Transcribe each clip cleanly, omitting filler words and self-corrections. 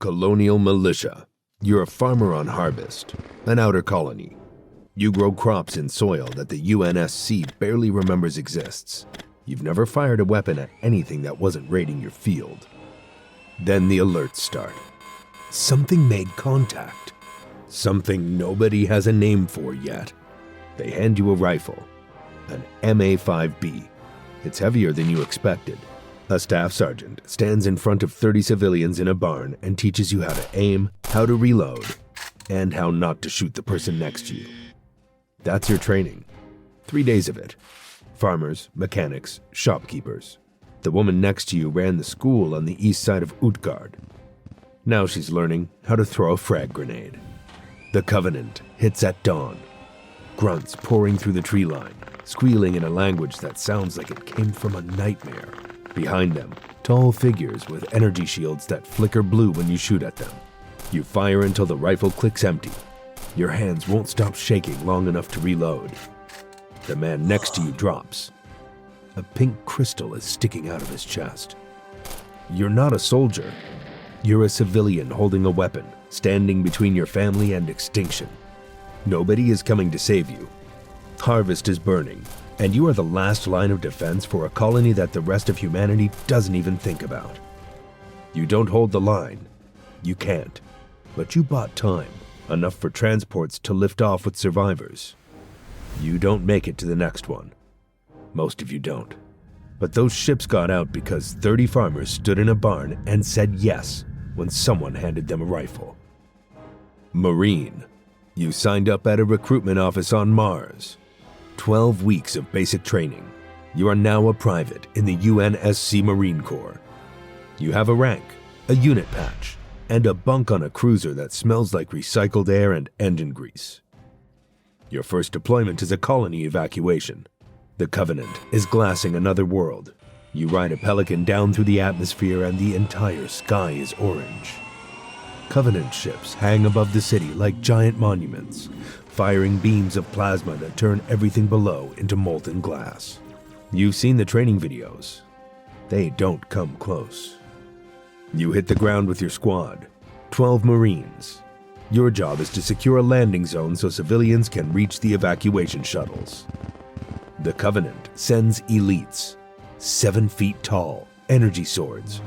Colonial Militia. You're a farmer on harvest, an outer colony. You grow crops in soil that the UNSC barely remembers exists. You've never fired a weapon at anything that wasn't raiding your field. Then the alerts start. Something made contact. Something nobody has a name for yet. They hand you a rifle, an MA5B. It's heavier than you expected. A staff sergeant stands in front of 30 civilians in a barn and teaches you how to aim, how to reload, and how not to shoot the person next to you. That's your training. 3 days of it. Farmers, mechanics, shopkeepers. The woman next to you ran the school on the east side of Utgard. Now she's learning how to throw a frag grenade. The Covenant hits at dawn. Grunts pouring through the tree line, squealing in a language that sounds like it came from a nightmare. Behind them, tall figures with energy shields that flicker blue when you shoot at them. You fire until the rifle clicks empty. Your hands won't stop shaking long enough to reload. The man next to you drops. A pink crystal is sticking out of his chest. You're not a soldier. You're a civilian holding a weapon, standing between your family and extinction. Nobody is coming to save you. Harvest is burning, and you are the last line of defense for a colony that the rest of humanity doesn't even think about. You don't hold the line. You can't. But you bought time, enough for transports to lift off with survivors. You don't make it to the next one. Most of you don't. But those ships got out because 30 farmers stood in a barn and said yes when someone handed them a rifle. Marine. You signed up at a recruitment office on Mars. 12 weeks of basic training. You are now a private in the UNSC Marine Corps. You have a rank, a unit patch, and a bunk on a cruiser that smells like recycled air and engine grease. Your first deployment is a colony evacuation. The Covenant is glassing another world. You ride a Pelican down through the atmosphere and the entire sky is orange. Covenant ships hang above the city like giant monuments, firing beams of plasma that turn everything below into molten glass. You've seen the training videos. They don't come close. You hit the ground with your squad, 12 Marines. Your job is to secure a landing zone so civilians can reach the evacuation shuttles. The Covenant sends elites, 7 feet tall, energy swords,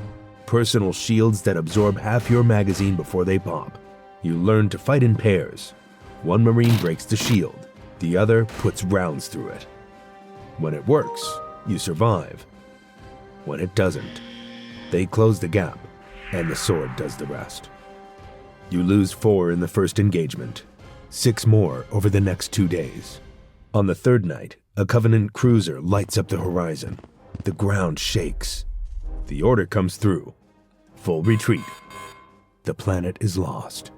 personal shields that absorb half your magazine before they pop. You learn to fight in pairs. One Marine breaks the shield, the other puts rounds through it. When it works, you survive. When it doesn't, they close the gap, and the sword does the rest. You lose 4 in the first engagement, 6 more over the next 2 days. On the third night, a Covenant cruiser lights up the horizon. The ground shakes. The order comes through. Full retreat. The planet is lost.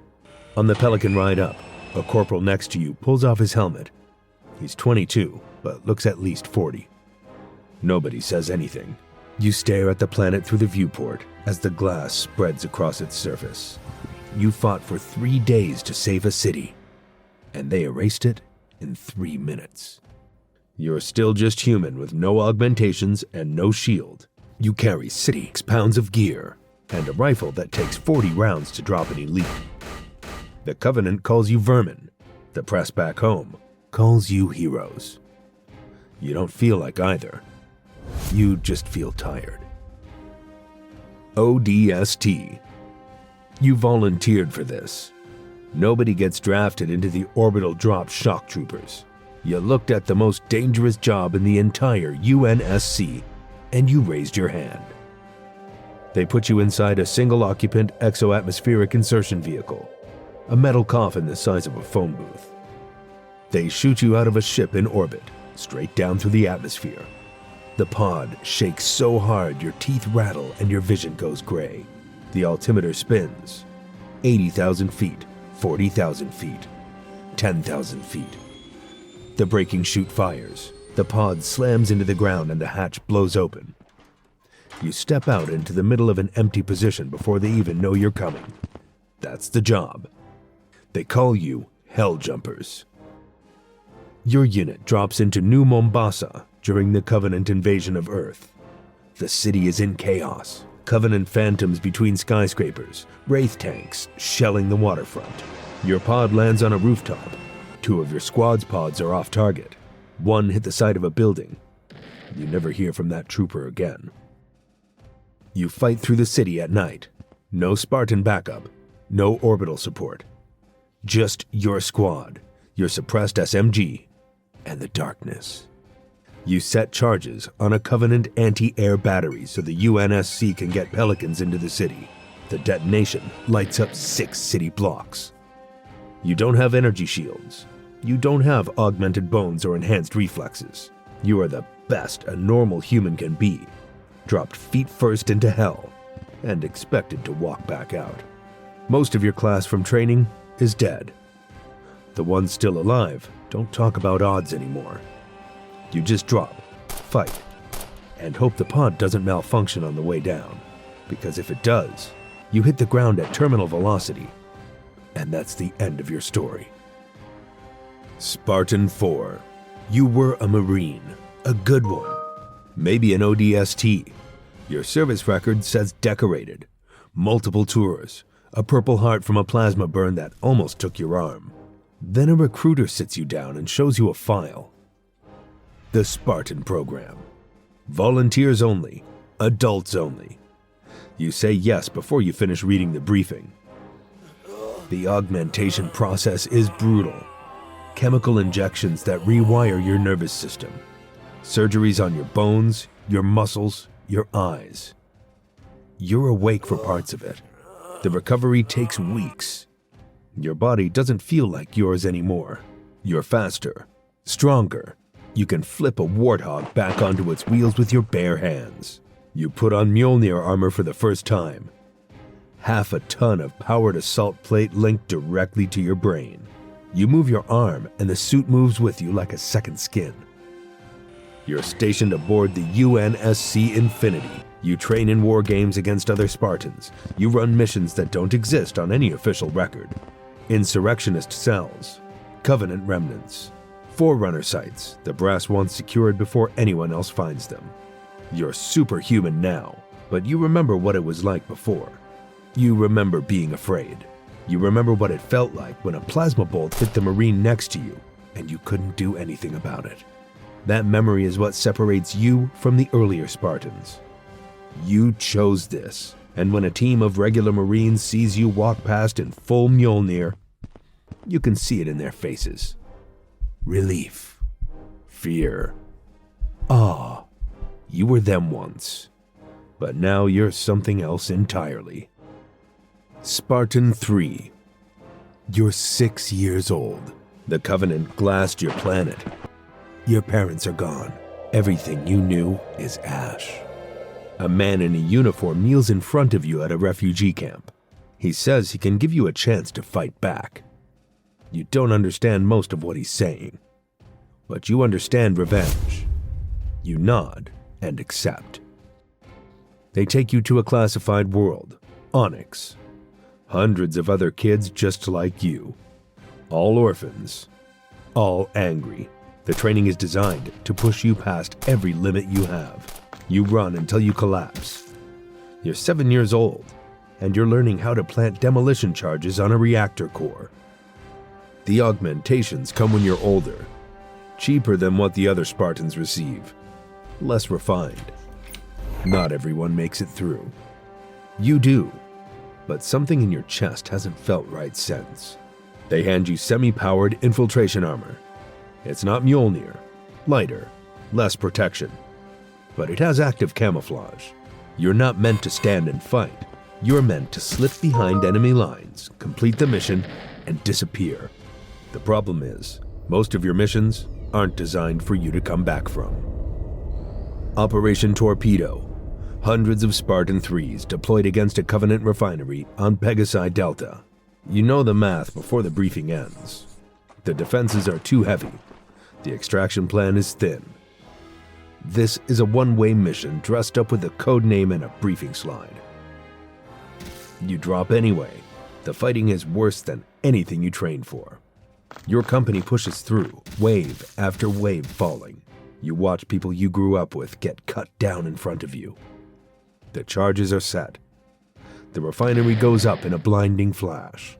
On the Pelican ride up, a corporal next to you pulls off his helmet. He's 22, but looks at least 40. Nobody says anything. You stare at the planet through the viewport as the glass spreads across its surface. You fought for 3 days to save a city, and they erased it in 3 minutes. You're still just human with no augmentations and no shield. You carry 6 pounds of gear and a rifle that takes 40 rounds to drop an elite. The Covenant calls you vermin. The press back home calls you heroes. You don't feel like either. You just feel tired. ODST. You volunteered for this. Nobody gets drafted into the orbital drop shock troopers. You looked at the most dangerous job in the entire UNSC, and you raised your hand. They put you inside a single-occupant exo-atmospheric insertion vehicle, a metal coffin the size of a phone booth. They shoot you out of a ship in orbit, straight down through the atmosphere. The pod shakes so hard your teeth rattle and your vision goes gray. The altimeter spins. 80,000 feet, 40,000 feet, 10,000 feet. The braking chute fires. The pod slams into the ground and the hatch blows open. You step out into the middle of an empty position before they even know you're coming. That's the job. They call you Hell Jumpers. Your unit drops into New Mombasa during the Covenant invasion of Earth. The city is in chaos, Covenant phantoms between skyscrapers, Wraith tanks shelling the waterfront. Your pod lands on a rooftop. 2 of your squad's pods are off target. 1 hit the side of a building. You never hear from that trooper again. You fight through the city at night. No Spartan backup, no orbital support. Just your squad, your suppressed SMG, and the darkness. You set charges on a Covenant anti-air battery so the UNSC can get Pelicans into the city. The detonation lights up 6 city blocks. You don't have energy shields. You don't have augmented bones or enhanced reflexes. You are the best a normal human can be, dropped feet first into hell, and expected to walk back out. Most of your class from training is dead. The ones still alive don't talk about odds anymore. You just drop, fight, and hope the pod doesn't malfunction on the way down, because if it does, you hit the ground at terminal velocity, and that's the end of your story. Spartan IV. You were a Marine, a good one, maybe an ODST. Your service record says decorated, multiple tours, a Purple Heart from a plasma burn that almost took your arm. Then a recruiter sits you down and shows you a file. The Spartan program. Volunteers only, adults only. You say yes before you finish reading the briefing. The augmentation process is brutal. Chemical injections that rewire your nervous system. Surgeries on your bones, your muscles, your eyes. You're awake for parts of it. The recovery takes weeks. Your body doesn't feel like yours anymore. You're faster, stronger. You can flip a warthog back onto its wheels with your bare hands. You put on Mjolnir armor for the first time. 1/2 ton of powered assault plate linked directly to your brain. You move your arm and the suit moves with you like a second skin. You're stationed aboard the UNSC Infinity. You train in war games against other Spartans. You run missions that don't exist on any official record. Insurrectionist cells, Covenant remnants, Forerunner sites the brass wants secured before anyone else finds them. You're superhuman now, but you remember what it was like before. You remember being afraid. You remember what it felt like when a plasma bolt hit the Marine next to you and you couldn't do anything about it. That memory is what separates you from the earlier Spartans. You chose this, and when a team of regular Marines sees you walk past in full Mjolnir, you can see it in their faces. Relief, fear, awe. You were them once, but now you're something else entirely. Spartan III. You're 6 years old. The Covenant glassed your planet. Your parents are gone. Everything you knew is ash. A man in a uniform kneels in front of you at a refugee camp. He says he can give you a chance to fight back. You don't understand most of what he's saying, but you understand revenge. You nod and accept. They take you to a classified world, Onyx. Hundreds of other kids just like you. All orphans. All angry. The training is designed to push you past every limit you have. You run until you collapse. You're 7 years old, and you're learning how to plant demolition charges on a reactor core. The augmentations come when you're older. Cheaper than what the other Spartans receive. Less refined. Not everyone makes it through. You do, but something in your chest hasn't felt right since. They hand you semi-powered infiltration armor. It's not Mjolnir. Lighter, less protection. But it has active camouflage. You're not meant to stand and fight. You're meant to slip behind enemy lines, complete the mission, and disappear. The problem is, most of your missions aren't designed for you to come back from. Operation Torpedo. Hundreds of Spartan IIIs deployed against a Covenant refinery on Pegasi Delta. You know the math before the briefing ends. The defenses are too heavy. The extraction plan is thin. This is a one-way mission dressed up with a code name and a briefing slide. You drop anyway. The fighting is worse than anything you trained for. Your company pushes through, wave after wave falling. You watch people you grew up with get cut down in front of you. The charges are set. The refinery goes up in a blinding flash.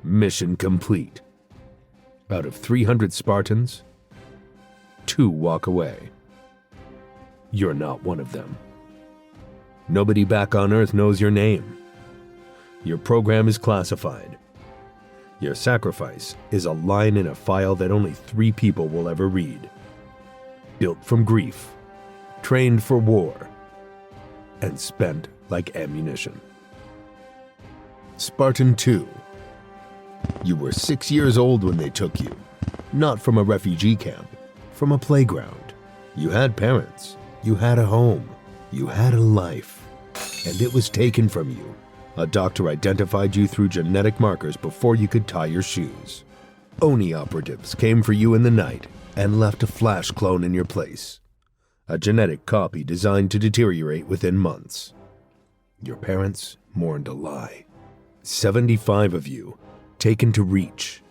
Mission complete. Out of 300 Spartans, 2 walk away. You're not one of them. Nobody back on Earth knows your name. Your program is classified. Your sacrifice is a line in a file that only 3 people will ever read. Built from grief, trained for war, and spent like ammunition. Spartan II. You were 6 years old when they took you. Not from a refugee camp, from a playground. You had parents. You had a home. You had a life. And it was taken from you. A doctor identified you through genetic markers before you could tie your shoes. ONI operatives came for you in the night and left a flash clone in your place. A genetic copy designed to deteriorate within months. Your parents mourned a lie. 75 of you, taken to Reach,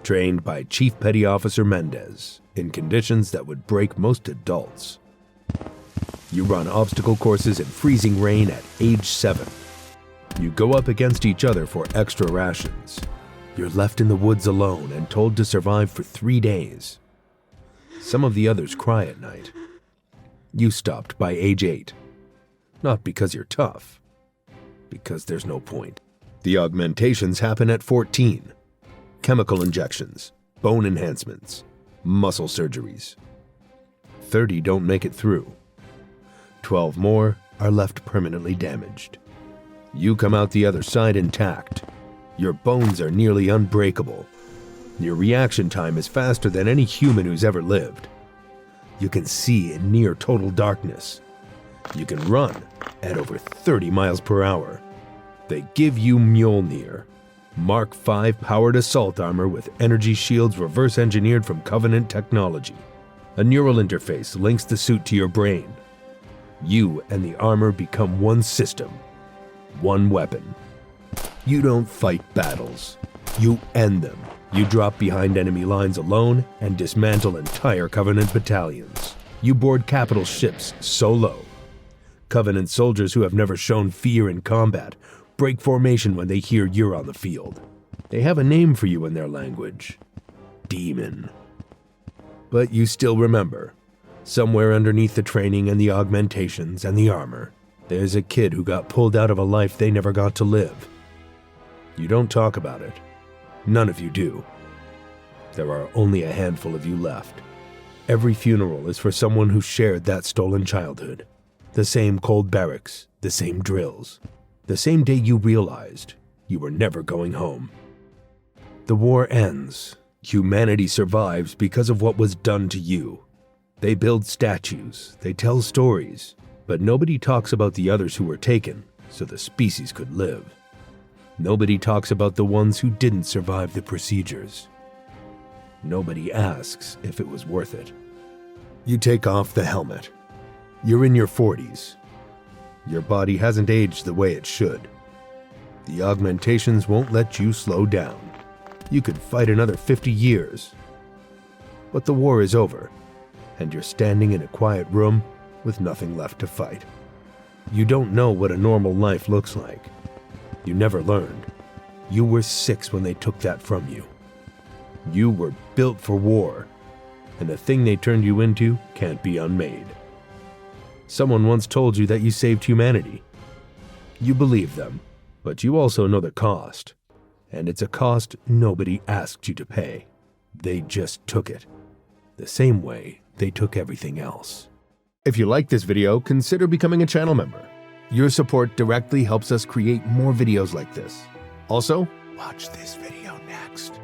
trained by Chief Petty Officer Mendez in conditions that would break most adults. You run obstacle courses in freezing rain at age 7. You go up against each other for extra rations. You're left in the woods alone and told to survive for 3 days. Some of the others cry at night. You stopped by age 8. Not because you're tough, because there's no point. The augmentations happen at 14. Chemical injections, bone enhancements, muscle surgeries. 30 don't make it through. 12 more are left permanently damaged. You come out the other side intact. Your bones are nearly unbreakable. Your reaction time is faster than any human who's ever lived. You can see in near total darkness. You can run at over 30 miles per hour. They give you Mjolnir, Mark V powered assault armor with energy shields reverse engineered from Covenant technology. A neural interface links the suit to your brain. You and the armor become one system, one weapon. You don't fight battles. You end them. You drop behind enemy lines alone and dismantle entire Covenant battalions. You board capital ships solo. Covenant soldiers who have never shown fear in combat break formation when they hear you're on the field. They have a name for you in their language. Demon. But you still remember, somewhere underneath the training and the augmentations and the armor, there's a kid who got pulled out of a life they never got to live. You don't talk about it. None of you do. There are only a handful of you left. Every funeral is for someone who shared that stolen childhood. The same cold barracks, the same drills. The same day you realized you were never going home. The war ends. Humanity survives because of what was done to you. They build statues, they tell stories, but nobody talks about the others who were taken so the species could live. Nobody talks about the ones who didn't survive the procedures. Nobody asks if it was worth it. You take off the helmet. You're in your 40s. Your body hasn't aged the way it should. The augmentations won't let you slow down. You could fight another 50 years. But the war is over, and you're standing in a quiet room with nothing left to fight. You don't know what a normal life looks like. You never learned. You were 6 when they took that from you. You were built for war, and the thing they turned you into can't be unmade. Someone once told you that you saved humanity. You believe them, but you also know the cost. And it's a cost nobody asked you to pay. They just took it. The same way they took everything else. If you like this video, consider becoming a channel member. Your support directly helps us create more videos like this. Also, watch this video next.